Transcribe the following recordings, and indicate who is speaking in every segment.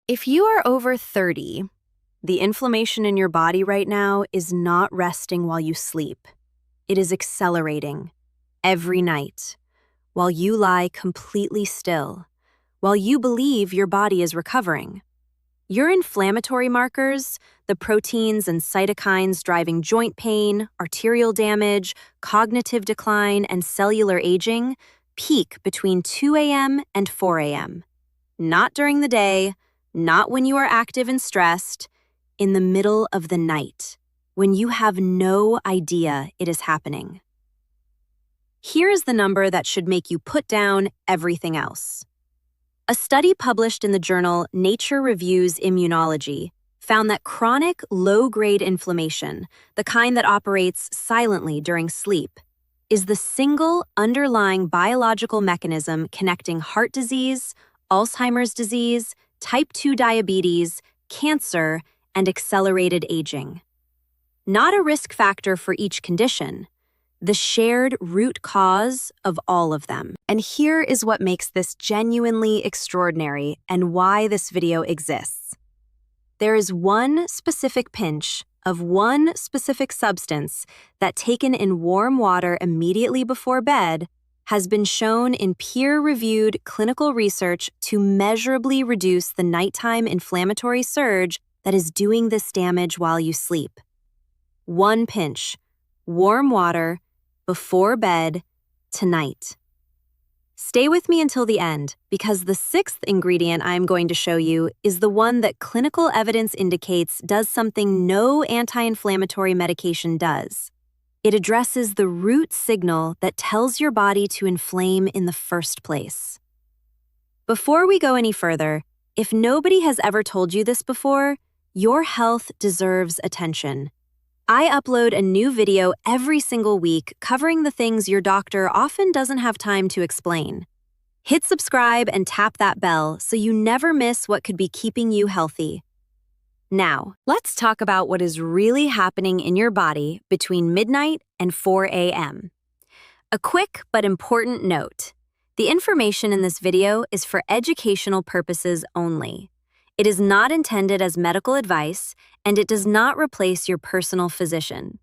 Speaker 1: If you are over 30, the inflammation in your body right now is not resting while you sleep. It is accelerating every night while you lie completely still, while you believe your body is recovering. Your inflammatory markers, the proteins and cytokines driving joint pain, arterial damage, cognitive decline, and cellular aging, peak between 2 a.m. and 4 a.m. Not during the day, not when you are active and stressed, in the middle of the night, when you have no idea it is happening. Here is the number that should make you put down everything else. A study published in the journal Nature Reviews Immunology found that chronic, low-grade inflammation, the kind that operates silently during sleep, is the single underlying biological mechanism connecting heart disease, Alzheimer's disease, type 2 diabetes, cancer, and accelerated aging. Not a risk factor for each condition, the shared root cause of all of them. And here is what makes this genuinely extraordinary and why this video exists. There is one specific pinch of one specific substance that, taken in warm water immediately before bed, has been shown in peer-reviewed clinical research to measurably reduce the nighttime inflammatory surge that is doing this damage while you sleep. One pinch, warm water, before bed, tonight. Stay with me until the end, because the sixth ingredient I am going to show you is the one that clinical evidence indicates does something no anti-inflammatory medication does. It addresses the root signal that tells your body to inflame in the first place. Before we go any further, if nobody has ever told you this before, your health deserves attention. I upload a new video every single week covering the things your doctor often doesn't have time to explain. Hit subscribe and tap that bell so you never miss what could be keeping you healthy. Now, let's talk about what is really happening in your body between midnight and 4 a.m. A quick but important note. The information in this video is for educational purposes only. It is not intended as medical advice, and it does not replace your personal physician.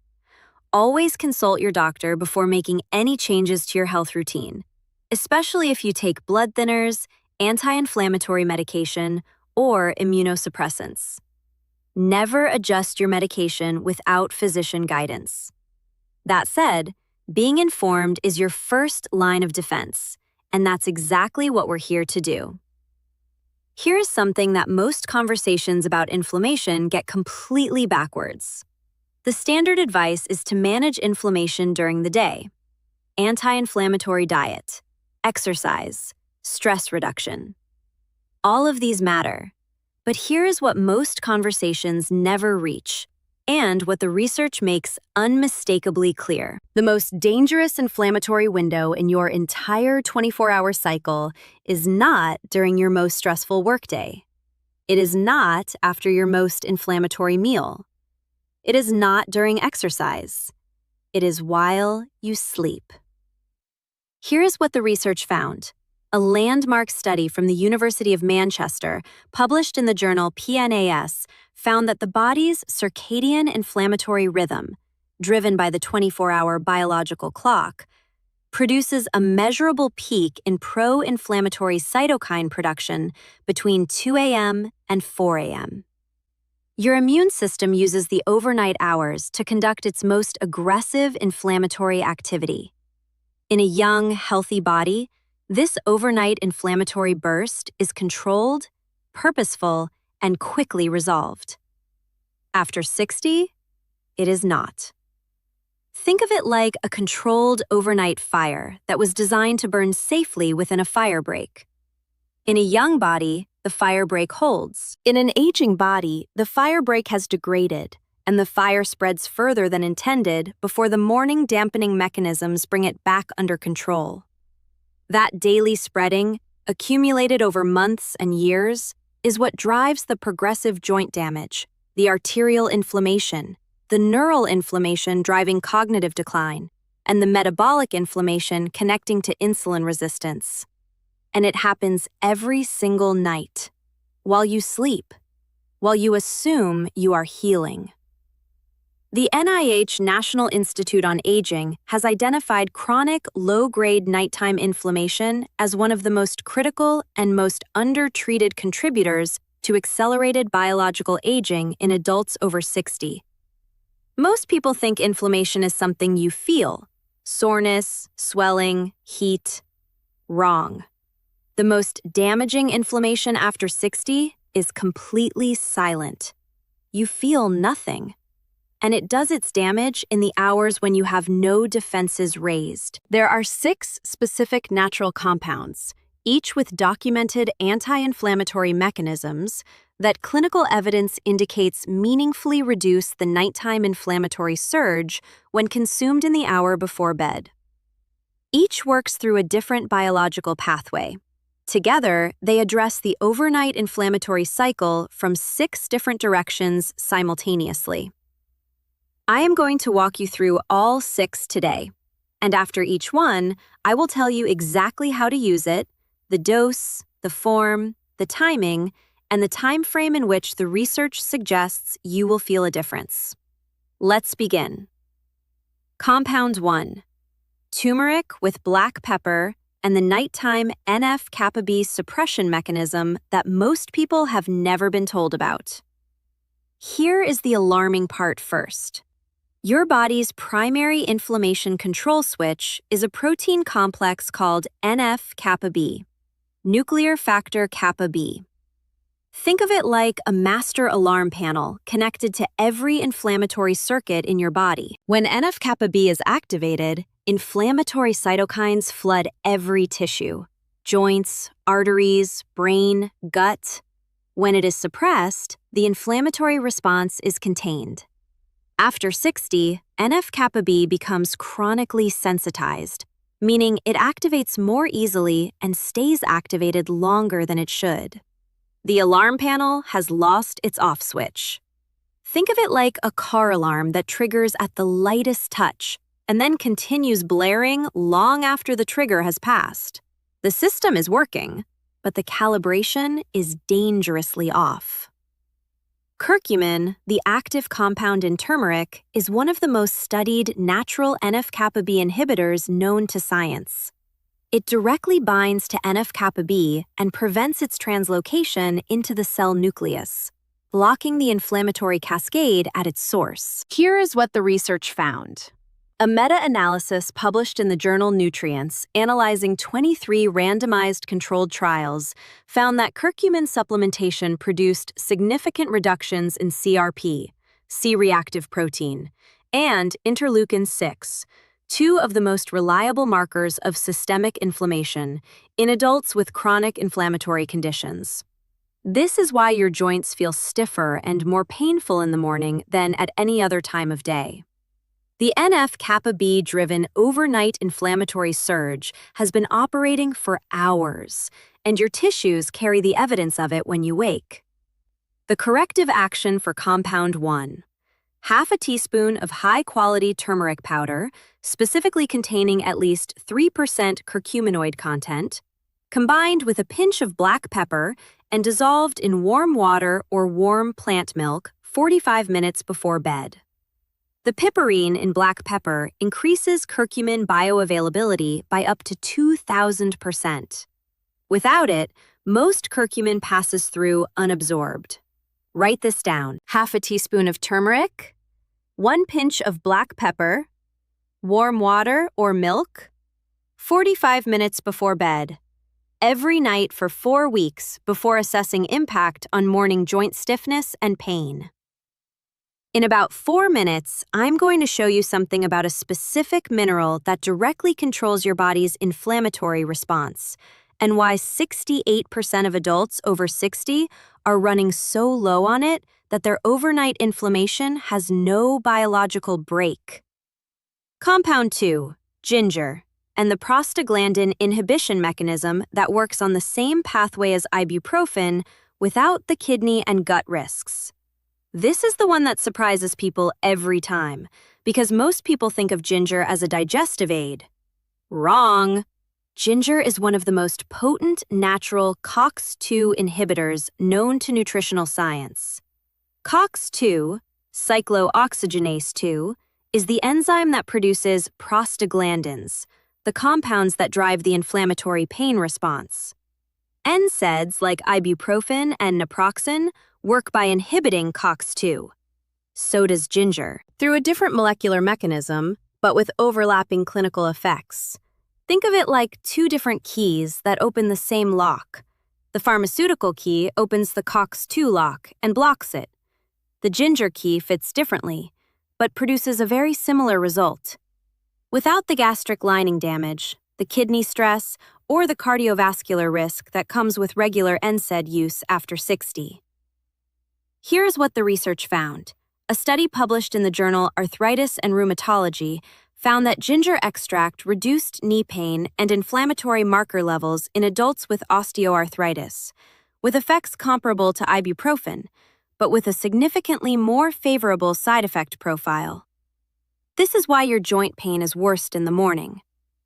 Speaker 1: Always consult your doctor before making any changes to your health routine, especially if you take blood thinners, anti-inflammatory medication, or immunosuppressants. Never adjust your medication without physician guidance. That said, being informed is your first line of defense, and that's exactly what we're here to do. Here's something that most conversations about inflammation get completely backwards. The standard advice is to manage inflammation during the day. Anti-inflammatory diet, exercise, stress reduction. All of these matter. But here is what most conversations never reach, and what the research makes unmistakably clear. The most dangerous inflammatory window in your entire 24-hour cycle is not during your most stressful workday. It is not after your most inflammatory meal. It is not during exercise. It is while you sleep. Here is what the research found. A landmark study from the University of Manchester, published in the journal PNAS, found that the body's circadian inflammatory rhythm, driven by the 24-hour biological clock, produces a measurable peak in pro-inflammatory cytokine production between 2 a.m. and 4 a.m. Your immune system uses the overnight hours to conduct its most aggressive inflammatory activity. In a young, healthy body, this overnight inflammatory burst is controlled, purposeful, and quickly resolved. After 60, it is not. Think of it like a controlled overnight fire that was designed to burn safely within a fire break. In a young body, the fire break holds. In an aging body, the fire break has degraded, and the fire spreads further than intended before the morning dampening mechanisms bring it back under control. That daily spreading, accumulated over months and years, is what drives the progressive joint damage, the arterial inflammation, the neural inflammation driving cognitive decline, and the metabolic inflammation connecting to insulin resistance. And it happens every single night, while you sleep, while you assume you are healing. The NIH National Institute on Aging has identified chronic low-grade nighttime inflammation as one of the most critical and most undertreated contributors to accelerated biological aging in adults over 60. Most people think inflammation is something you feel: soreness, swelling, heat. Wrong. The most damaging inflammation after 60 is completely silent. You feel nothing. And it does its damage in the hours when you have no defenses raised. There are 6 specific natural compounds, each with documented anti-inflammatory mechanisms, that clinical evidence indicates meaningfully reduce the nighttime inflammatory surge when consumed in the hour before bed. Each works through a different biological pathway. Together, they address the overnight inflammatory cycle from 6 different directions simultaneously. I am going to walk you through all 6 today, and after each one, I will tell you exactly how to use it, the dose, the form, the timing, and the time frame in which the research suggests you will feel a difference. Let's begin. Compound 1. Turmeric with black pepper and the nighttime NF-kappa B suppression mechanism that most people have never been told about. Here is the alarming part first. Your body's primary inflammation control switch is a protein complex called NF-kappa B, nuclear factor kappa B. Think of it like a master alarm panel connected to every inflammatory circuit in your body. When NF-kappa B is activated, inflammatory cytokines flood every tissue: joints, arteries, brain, gut. When it is suppressed, the inflammatory response is contained. After 60, NF-kappa B becomes chronically sensitized, meaning it activates more easily and stays activated longer than it should. The alarm panel has lost its off switch. Think of it like a car alarm that triggers at the lightest touch and then continues blaring long after the trigger has passed. The system is working, but the calibration is dangerously off. Curcumin, the active compound in turmeric, is one of the most studied natural NF-kappa B inhibitors known to science. It directly binds to NF-kappa B and prevents its translocation into the cell nucleus, blocking the inflammatory cascade at its source. Here is what the research found. A meta-analysis published in the journal Nutrients, analyzing 23 randomized controlled trials, found that curcumin supplementation produced significant reductions in CRP, C-reactive protein, and interleukin-6, 2 of the most reliable markers of systemic inflammation in adults with chronic inflammatory conditions. This is why your joints feel stiffer and more painful in the morning than at any other time of day. The NF-kappa B-driven overnight inflammatory surge has been operating for hours, and your tissues carry the evidence of it when you wake. The corrective action for Compound 1: half a teaspoon of high-quality turmeric powder, specifically containing at least 3% curcuminoid content, combined with a pinch of black pepper and dissolved in warm water or warm plant milk 45 minutes before bed. The piperine in black pepper increases curcumin bioavailability by up to 2,000%. Without it, most curcumin passes through unabsorbed. Write this down: half a teaspoon of turmeric, 1 pinch of black pepper, warm water or milk, 45 minutes before bed, every night for 4 weeks before assessing impact on morning joint stiffness and pain. In about 4 minutes, I'm going to show you something about a specific mineral that directly controls your body's inflammatory response, and why 68% of adults over 60 are running so low on it that their overnight inflammation has no biological break. Compound 2, ginger, and the prostaglandin inhibition mechanism that works on the same pathway as ibuprofen without the kidney and gut risks. This is the one that surprises people every time, because most people think of ginger as a digestive aid. Wrong! Ginger is one of the most potent natural COX-2 inhibitors known to nutritional science. COX-2, cyclooxygenase 2, is the enzyme that produces prostaglandins, the compounds that drive the inflammatory pain response. NSAIDs like ibuprofen and naproxen work by inhibiting COX-2. So does ginger, through a different molecular mechanism, but with overlapping clinical effects. Think of it like two different keys that open the same lock. The pharmaceutical key opens the COX-2 lock and blocks it. The ginger key fits differently, but produces a very similar result. Without the gastric lining damage, the kidney stress, or the cardiovascular risk that comes with regular NSAID use after 60. Here's what the research found. A study published in the journal Arthritis and Rheumatology found that ginger extract reduced knee pain and inflammatory marker levels in adults with osteoarthritis, with effects comparable to ibuprofen, but with a significantly more favorable side effect profile. This is why your joint pain is worst in the morning.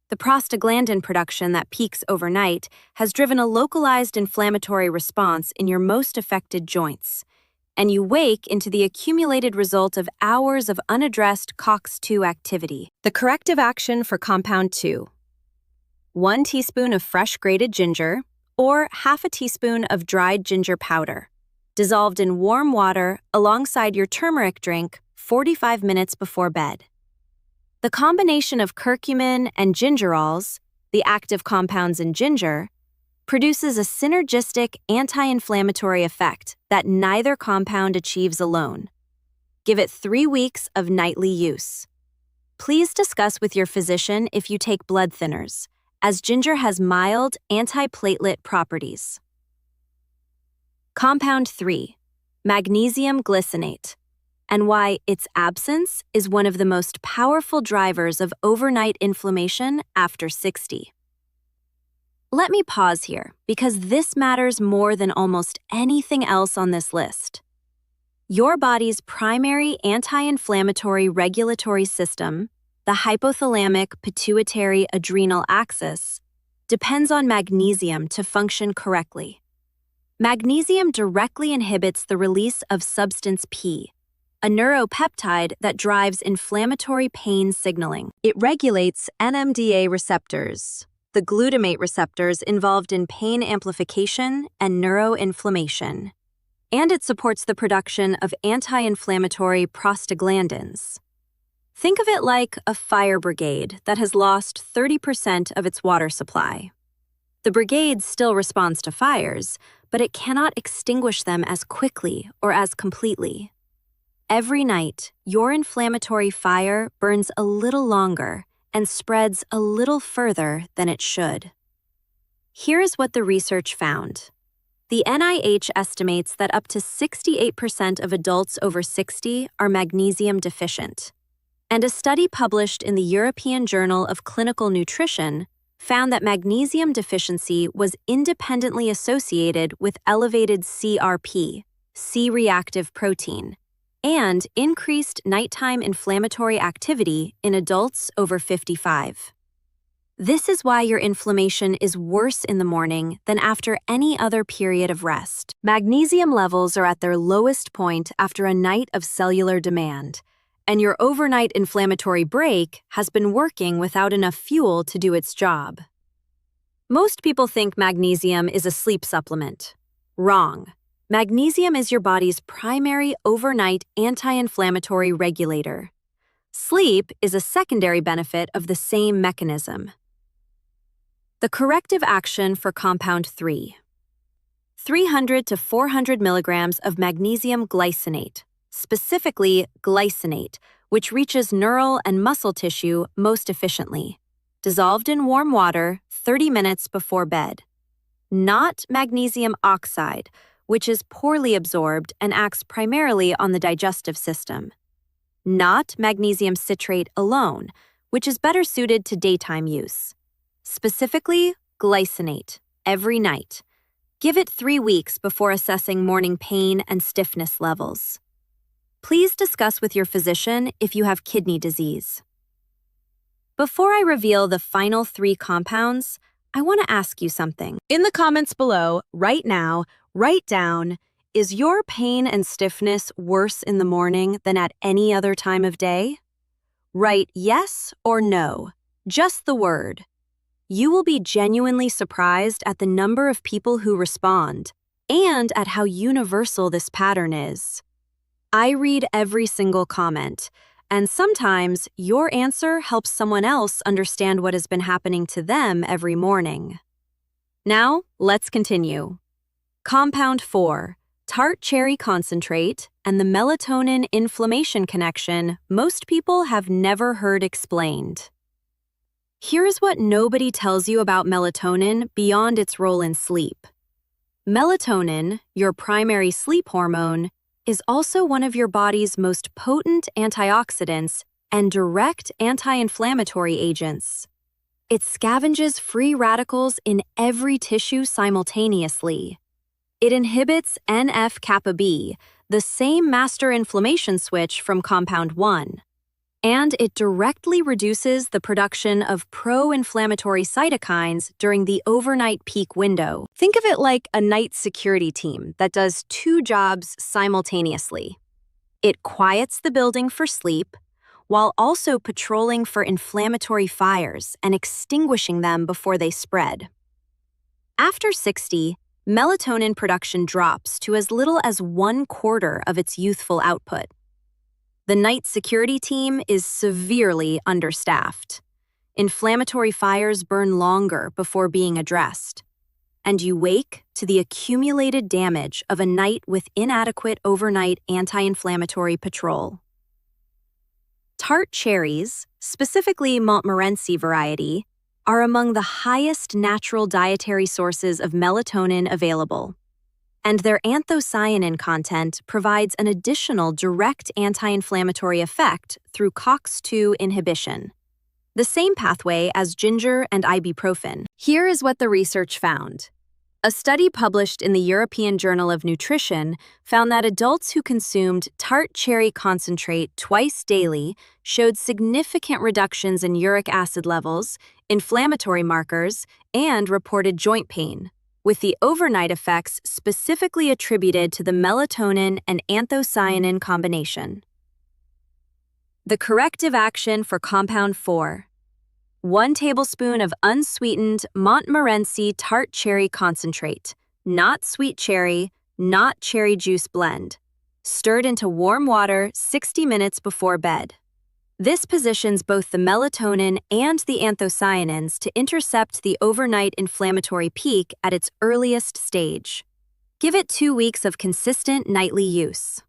Speaker 1: The prostaglandin production that peaks overnight has driven a localized inflammatory response in your most affected joints, and you wake into the accumulated result of hours of unaddressed COX-2 activity. The corrective action for compound 2. 1 teaspoon of fresh grated ginger or half a teaspoon of dried ginger powder, dissolved in warm water alongside your turmeric drink 45 minutes before bed. The combination of curcumin and gingerols, the active compounds in ginger, produces a synergistic anti-inflammatory effect that neither compound achieves alone. Give it 3 weeks of nightly use. Please discuss with your physician if you take blood thinners, as ginger has mild antiplatelet properties. Compound 3, magnesium glycinate, and why its absence is one of the most powerful drivers of overnight inflammation after 60. Let me pause here, because this matters more than almost anything else on this list. Your body's primary anti-inflammatory regulatory system, the hypothalamic pituitary adrenal axis, depends on magnesium to function correctly. Magnesium directly inhibits the release of substance P, a neuropeptide that drives inflammatory pain signaling. It regulates NMDA receptors, the glutamate receptors involved in pain amplification and neuroinflammation, and it supports the production of anti-inflammatory prostaglandins. Think of it like a fire brigade that has lost 30% of its water supply. The brigade still responds to fires, but it cannot extinguish them as quickly or as completely. Every night, your inflammatory fire burns a little longer and spreads a little further than it should. Here is what the research found. The NIH estimates that up to 68% of adults over 60 are magnesium deficient. And a study published in the European Journal of Clinical Nutrition found that magnesium deficiency was independently associated with elevated CRP, C-reactive protein, and increased nighttime inflammatory activity in adults over 55. This is why your inflammation is worse in the morning than after any other period of rest. Magnesium levels are at their lowest point after a night of cellular demand, and your overnight inflammatory brake has been working without enough fuel to do its job. Most people think magnesium is a sleep supplement. Wrong. Magnesium is your body's primary overnight anti-inflammatory regulator. Sleep is a secondary benefit of the same mechanism. The corrective action for compound 3. 300 to 400 milligrams of magnesium glycinate, specifically glycinate, which reaches neural and muscle tissue most efficiently, dissolved in warm water 30 minutes before bed. Not magnesium oxide, which is poorly absorbed and acts primarily on the digestive system. Not magnesium citrate alone, which is better suited to daytime use. Specifically, glycinate, every night. Give it 3 weeks before assessing morning pain and stiffness levels. Please discuss with your physician if you have kidney disease. Before I reveal the final 3 compounds, I want to ask you something. In the comments below, right now, write down, is your pain and stiffness worse in the morning than at any other time of day? Write yes or no, just the word. You will be genuinely surprised at the number of people who respond and at how universal this pattern is. I read every single comment, and sometimes your answer helps someone else understand what has been happening to them every morning. Now, let's continue. Compound 4, tart cherry concentrate, and the melatonin inflammation connection most people have never heard explained. Here's what nobody tells you about melatonin beyond its role in sleep. Melatonin, your primary sleep hormone, is also one of your body's most potent antioxidants and direct anti-inflammatory agents. It scavenges free radicals in every tissue simultaneously. It inhibits NF-kappa B, the same master inflammation switch from compound 1. And it directly reduces the production of pro-inflammatory cytokines during the overnight peak window. Think of it like a night security team that does 2 jobs simultaneously. It quiets the building for sleep, while also patrolling for inflammatory fires and extinguishing them before they spread. After 60, melatonin production drops to as little as 1/4 of its youthful output. The night security team is severely understaffed. Inflammatory fires burn longer before being addressed, and you wake to the accumulated damage of a night with inadequate overnight anti-inflammatory patrol. Tart cherries, specifically Montmorency variety, are among the highest natural dietary sources of melatonin available, and their anthocyanin content provides an additional direct anti-inflammatory effect through COX-2 inhibition, the same pathway as ginger and ibuprofen. Here is what the research found. A study published in the European Journal of Nutrition found that adults who consumed tart cherry concentrate twice daily showed significant reductions in uric acid levels, inflammatory markers, and reported joint pain, with the overnight effects specifically attributed to the melatonin and anthocyanin combination. The corrective action for compound 4. 1 tablespoon of unsweetened Montmorency tart cherry concentrate, not sweet cherry, not cherry juice blend, stirred into warm water 60 minutes before bed. This positions both the melatonin and the anthocyanins to intercept the overnight inflammatory peak at its earliest stage. Give it 2 weeks of consistent nightly use.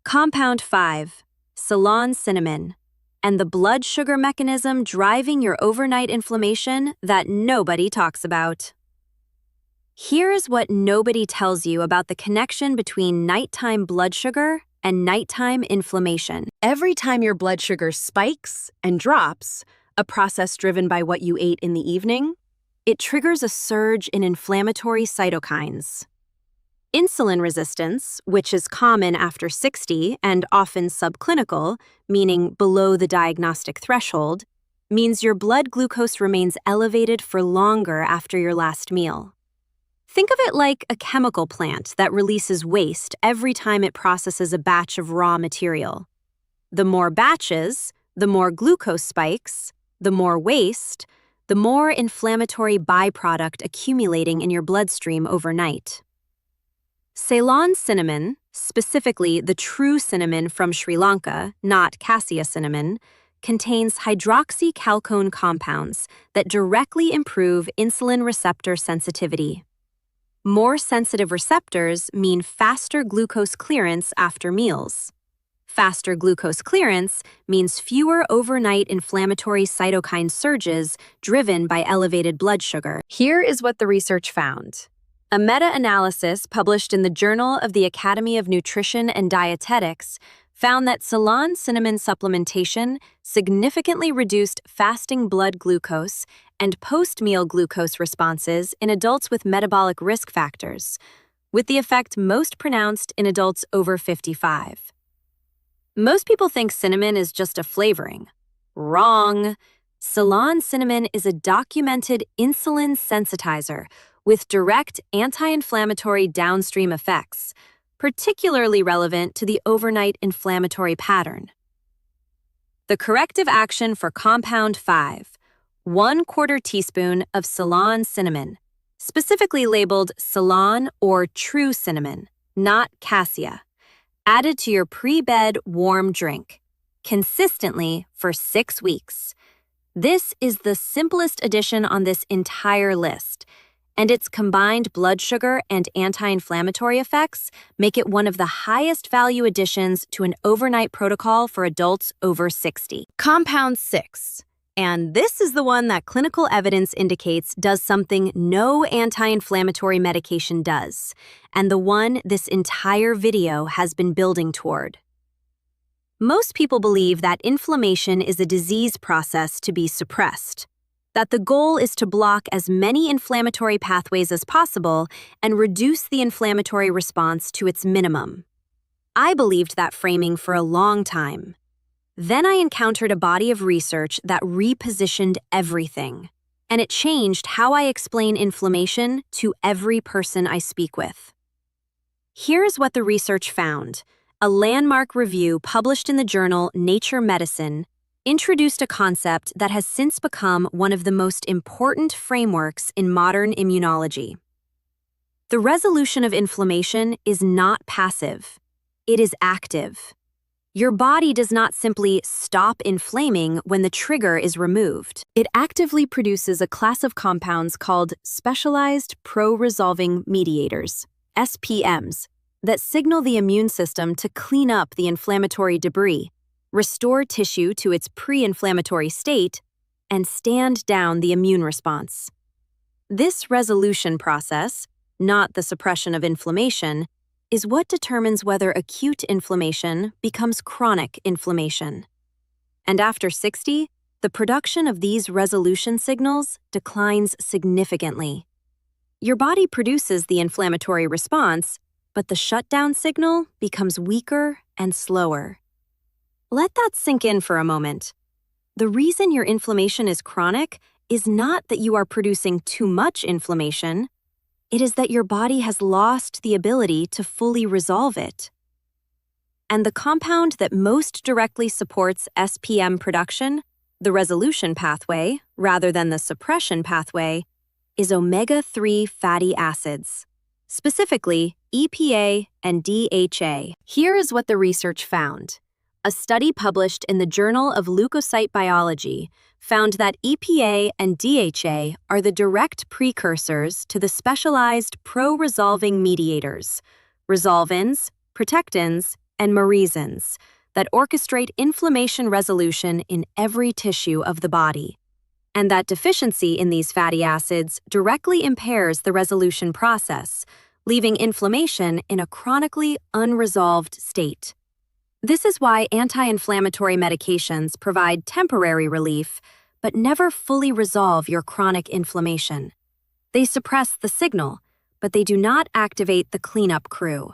Speaker 1: Compound 5, Ceylon cinnamon, and the blood sugar mechanism driving your overnight inflammation that nobody talks about. Here is what nobody tells you about the connection between nighttime blood sugar and nighttime inflammation. Every time your blood sugar spikes and drops, a process driven by what you ate in the evening, it triggers a surge in inflammatory cytokines. Insulin resistance, which is common after 60 and often subclinical, meaning below the diagnostic threshold, means your blood glucose remains elevated for longer after your last meal. Think of it like a chemical plant that releases waste every time it processes a batch of raw material. The more batches, the more glucose spikes, the more waste, the more inflammatory byproduct accumulating in your bloodstream overnight. Ceylon cinnamon, specifically the true cinnamon from Sri Lanka, not cassia cinnamon, contains hydroxychalcone compounds that directly improve insulin receptor sensitivity. More sensitive receptors mean faster glucose clearance after meals. Faster glucose clearance means fewer overnight inflammatory cytokine surges driven by elevated blood sugar. Here is what the research found. A meta-analysis published in the Journal of the Academy of Nutrition and Dietetics found that Ceylon cinnamon supplementation significantly reduced fasting blood glucose and post-meal glucose responses in adults with metabolic risk factors, with the effect most pronounced in adults over 55. Most people think cinnamon is just a flavoring. Wrong. Ceylon cinnamon is a documented insulin sensitizer with direct anti-inflammatory downstream effects, particularly relevant to the overnight inflammatory pattern. The corrective action for compound 5, 1/4 teaspoon of Ceylon cinnamon, specifically labeled Ceylon or true cinnamon, not cassia, added to your pre-bed warm drink, consistently for 6 weeks. This is the simplest addition on this entire list, and its combined blood sugar and anti-inflammatory effects make it one of the highest value additions to an overnight protocol for adults over 60. Compound 6, and this is the one that clinical evidence indicates does something no anti-inflammatory medication does, and the one this entire video has been building toward. Most people believe that inflammation is a disease process to be suppressed, that the goal is to block as many inflammatory pathways as possible and reduce the inflammatory response to its minimum. I believed that framing for a long time. Then I encountered a body of research that repositioned everything, and it changed how I explain inflammation to every person I speak with. Here's what the research found. A landmark review published in the journal Nature Medicine introduced a concept that has since become one of the most important frameworks in modern immunology. The resolution of inflammation is not passive. It is active. Your body does not simply stop inflaming when the trigger is removed. It actively produces a class of compounds called specialized pro-resolving mediators, SPMs, that signal the immune system to clean up the inflammatory debris, restore tissue to its pre-inflammatory state, and stand down the immune response. This resolution process, not the suppression of inflammation, is what determines whether acute inflammation becomes chronic inflammation. And after 60, the production of these resolution signals declines significantly. Your body produces the inflammatory response, but the shutdown signal becomes weaker and slower. Let that sink in for a moment. The reason your inflammation is chronic is not that you are producing too much inflammation. It is that your body has lost the ability to fully resolve it. And the compound that most directly supports SPM production, the resolution pathway rather than the suppression pathway, is omega-3 fatty acids, specifically EPA and DHA. Here is what the research found. A study published in the Journal of Leukocyte Biology found that EPA and DHA are the direct precursors to the specialized pro-resolving mediators, resolvins, protectins, and merisins, that orchestrate inflammation resolution in every tissue of the body, and that deficiency in these fatty acids directly impairs the resolution process, leaving inflammation in a chronically unresolved state. This is why anti-inflammatory medications provide temporary relief, but never fully resolve your chronic inflammation. They suppress the signal, but they do not activate the cleanup crew.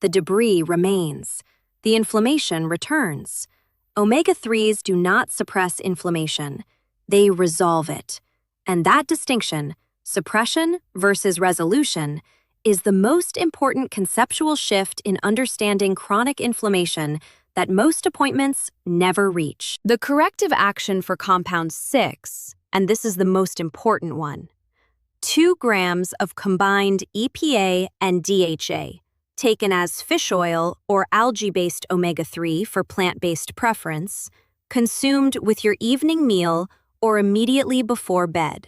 Speaker 1: The debris remains. The inflammation returns. Omega-3s do not suppress inflammation. They resolve it. And that distinction, suppression versus resolution, is the most important conceptual shift in understanding chronic inflammation that most appointments never reach. The corrective action for compound 6, and this is the most important one, 2 grams of combined EPA and DHA, taken as fish oil or algae-based omega-3 for plant-based preference, consumed with your evening meal or immediately before bed.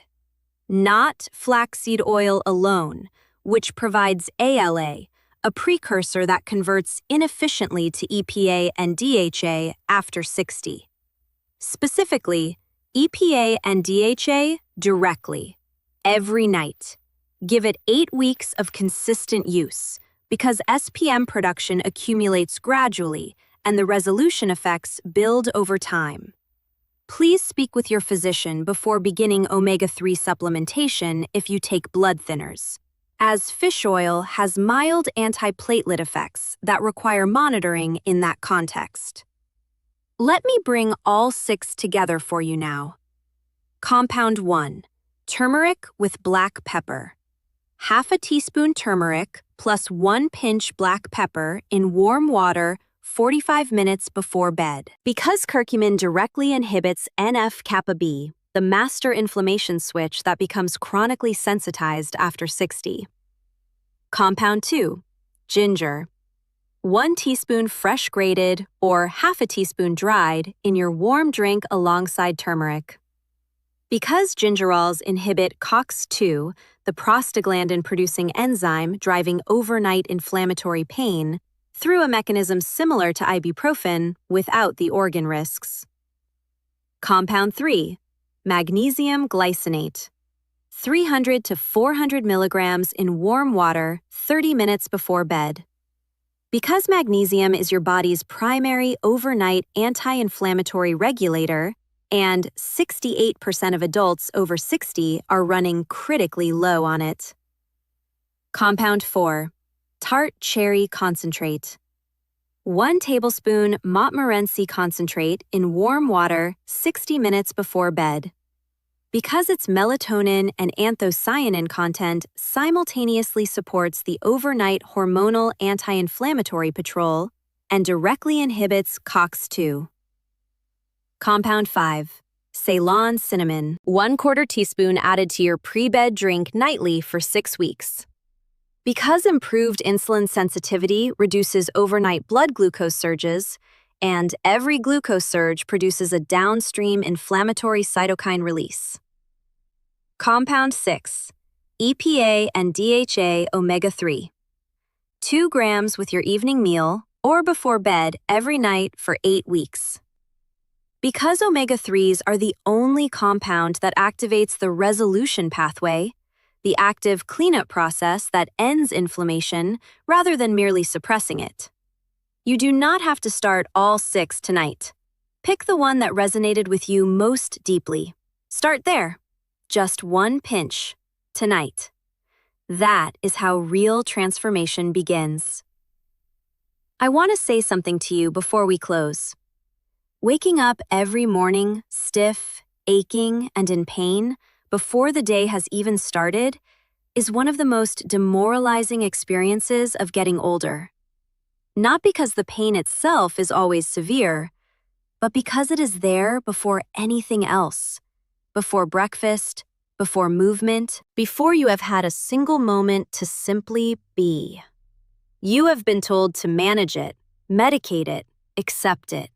Speaker 1: Not flaxseed oil alone, which provides ALA, a precursor that converts inefficiently to EPA and DHA after 60. Specifically, EPA and DHA directly, every night. Give it 8 weeks of consistent use, because SPM production accumulates gradually and the resolution effects build over time. Please speak with your physician before beginning omega-3 supplementation if you take blood thinners, as fish oil has mild antiplatelet effects that require monitoring in that context. Let me bring all 6 together for you now. Compound 1. Turmeric with black pepper. Half a teaspoon turmeric plus 1 pinch black pepper in warm water 45 minutes before bed. Because curcumin directly inhibits NF-kappa B, the master inflammation switch that becomes chronically sensitized after 60. Compound 2. Ginger. 1 teaspoon fresh grated or half a teaspoon dried in your warm drink alongside turmeric. Because gingerols inhibit COX-2, the prostaglandin-producing enzyme driving overnight inflammatory pain, through a mechanism similar to ibuprofen without the organ risks. Compound 3. Magnesium glycinate. 300 to 400 milligrams in warm water 30 minutes before bed. Because magnesium is your body's primary overnight anti-inflammatory regulator, and 68% of adults over 60 are running critically low on it. Compound 4. Tart cherry concentrate. 1 tablespoon Montmorency concentrate in warm water 60 minutes before bed. Because its melatonin and anthocyanin content simultaneously supports the overnight hormonal anti-inflammatory patrol and directly inhibits COX-2. Compound 5. Ceylon cinnamon. 1/4 teaspoon added to your pre-bed drink nightly for 6 weeks. Because improved insulin sensitivity reduces overnight blood glucose surges, and every glucose surge produces a downstream inflammatory cytokine release. Compound 6. EPA and DHA omega-3. 2 grams with your evening meal or before bed every night for 8 weeks. Because omega-3s are the only compound that activates the resolution pathway, the active cleanup process that ends inflammation rather than merely suppressing it. You do not have to start all 6 tonight. Pick the one that resonated with you most deeply. Start there. Just 1 pinch, tonight. That is how real transformation begins. I want to say something to you before we close. Waking up every morning, stiff, aching, and in pain, before the day has even started, is one of the most demoralizing experiences of getting older. Not because the pain itself is always severe, but because it is there before anything else. Before breakfast, before movement, before you have had a single moment to simply be. You have been told to manage it, medicate it, accept it.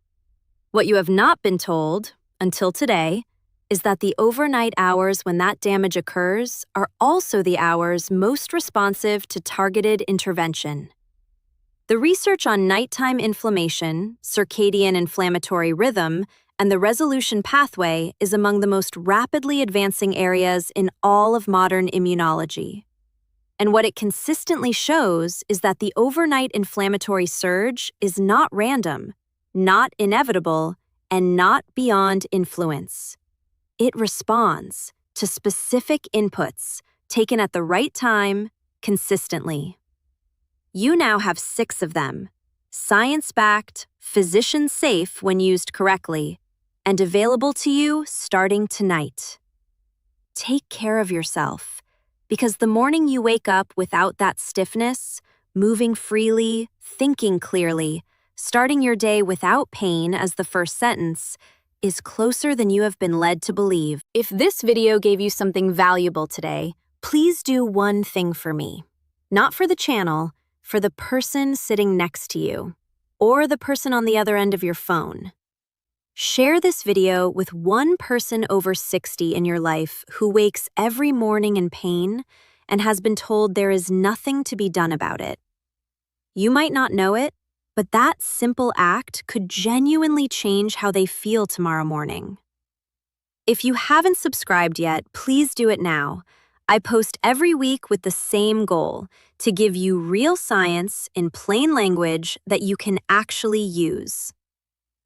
Speaker 1: What you have not been told, until today, is that the overnight hours when that damage occurs are also the hours most responsive to targeted intervention. The research on nighttime inflammation, circadian inflammatory rhythm, and the resolution pathway is among the most rapidly advancing areas in all of modern immunology. And what it consistently shows is that the overnight inflammatory surge is not random, not inevitable, and not beyond influence. It responds to specific inputs taken at the right time, consistently. You now have 6 of them, science-backed, physician-safe when used correctly, and available to you starting tonight. Take care of yourself, because the morning you wake up without that stiffness, moving freely, thinking clearly, starting your day without pain as the first sentence, is closer than you have been led to believe. If this video gave you something valuable today, please do one thing for me. Not for the channel, for the person sitting next to you, or the person on the other end of your phone. Share this video with one person over 60 in your life who wakes every morning in pain and has been told there is nothing to be done about it. You might not know it, but that simple act could genuinely change how they feel tomorrow morning. If you haven't subscribed yet, please do it now. I post every week with the same goal, to give you real science in plain language that you can actually use.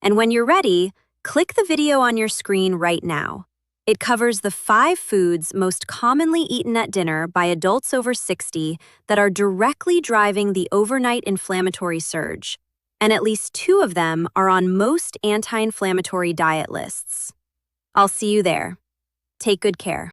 Speaker 1: And when you're ready, click the video on your screen right now. It covers the 5 foods most commonly eaten at dinner by adults over 60 that are directly driving the overnight inflammatory surge, and at least 2 of them are on most anti-inflammatory diet lists. I'll see you there. Take good care.